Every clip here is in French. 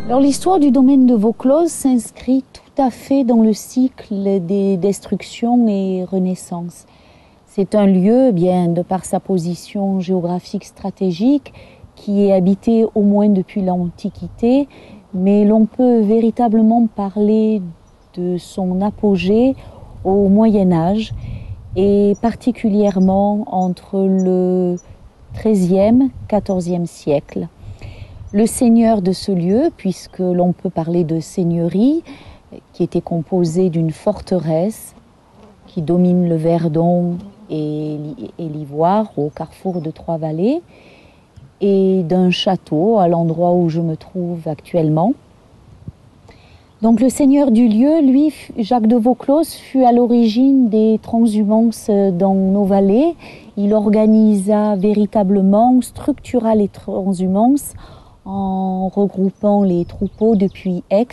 Alors l'histoire du domaine de Vaucluse s'inscrit tout à fait dans le cycle des destructions et renaissances. C'est un lieu, bien de par sa position géographique stratégique, qui est habité au moins depuis l'Antiquité, mais l'on peut véritablement parler de son apogée au Moyen Âge et particulièrement entre le XIIIe et XIVe siècle. Le seigneur de ce lieu, puisque l'on peut parler de seigneurie, qui était composée d'une forteresse qui domine le Verdon et l'Ivoire au carrefour de Trois-Vallées, et d'un château à l'endroit où je me trouve actuellement. Donc le seigneur du lieu, lui, Jacques de Vaucluse, fut à l'origine des transhumances dans nos vallées. Il organisa véritablement, structura les transhumances en regroupant les troupeaux depuis Aix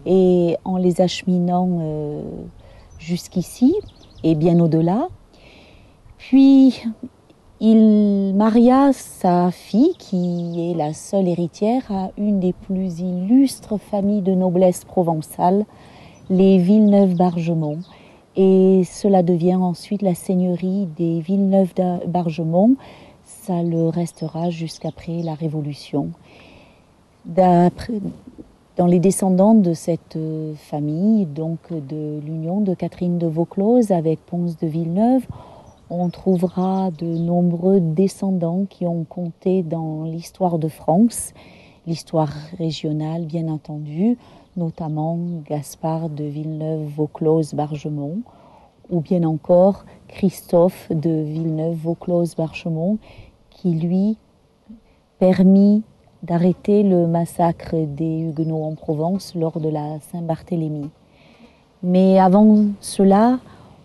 et en les acheminant jusqu'ici et bien au-delà. Puis il maria sa fille, qui est la seule héritière, à une des plus illustres familles de noblesse provençale, les Villeneuve-Bargemont. Et cela devient ensuite la seigneurie des Villeneuve-Bargemont. Ça le restera jusqu'après la Révolution. Dans les descendants de cette famille, donc de l'union de Catherine de Vaucluse avec Pons de Villeneuve, on trouvera de nombreux descendants qui ont compté dans l'histoire de France, l'histoire régionale bien entendu, notamment Gaspard de Villeneuve-Vaucluse-Bargemont, ou bien encore Christophe de Villeneuve-Vaucluse-Bargemont, qui lui permit d'arrêter le massacre des Huguenots en Provence lors de la Saint-Barthélemy. Mais avant cela,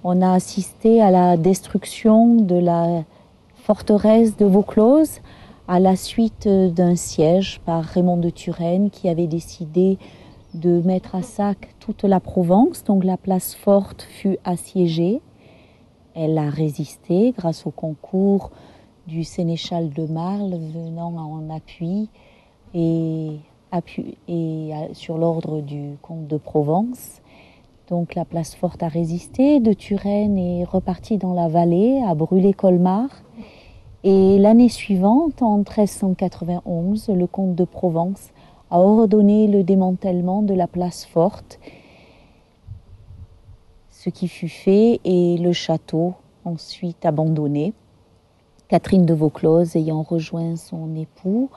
on a assisté à la destruction de la forteresse de Vaucluse à la suite d'un siège par Raymond de Turenne qui avait décidé de mettre à sac toute la Provence. Donc la place forte fut assiégée. Elle a résisté grâce au concours du sénéchal de Marle venant en appui et sur l'ordre du comte de Provence. Donc la place forte a résisté. De Turenne est reparti dans la vallée, a brûlé Colmar. Et l'année suivante, en 1391, le comte de Provence a ordonné le démantèlement de la place forte, ce qui fut fait, et le château ensuite abandonné. Catherine de Vaucluse ayant rejoint son époux,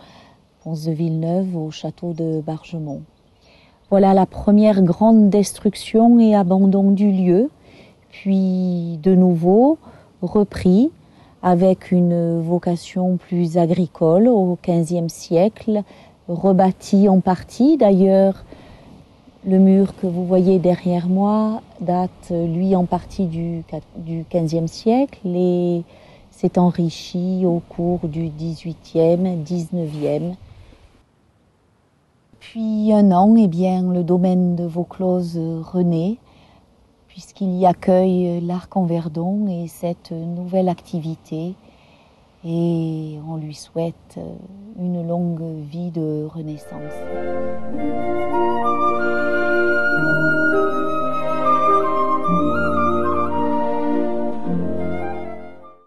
Pons de Villeneuve, au château de Bargemont. Voilà la première grande destruction et abandon du lieu, puis de nouveau repris avec une vocation plus agricole au XVe siècle, rebâti en partie. D'ailleurs, le mur que vous voyez derrière moi date, lui, en partie du XVe siècle et s'est enrichi au cours du XVIIIe, XIXe. Depuis un an, eh bien, le domaine de Vaucluse renaît, puisqu'il y accueille l'Arc-en-Verdon et cette nouvelle activité. Et on lui souhaite une longue vie de renaissance.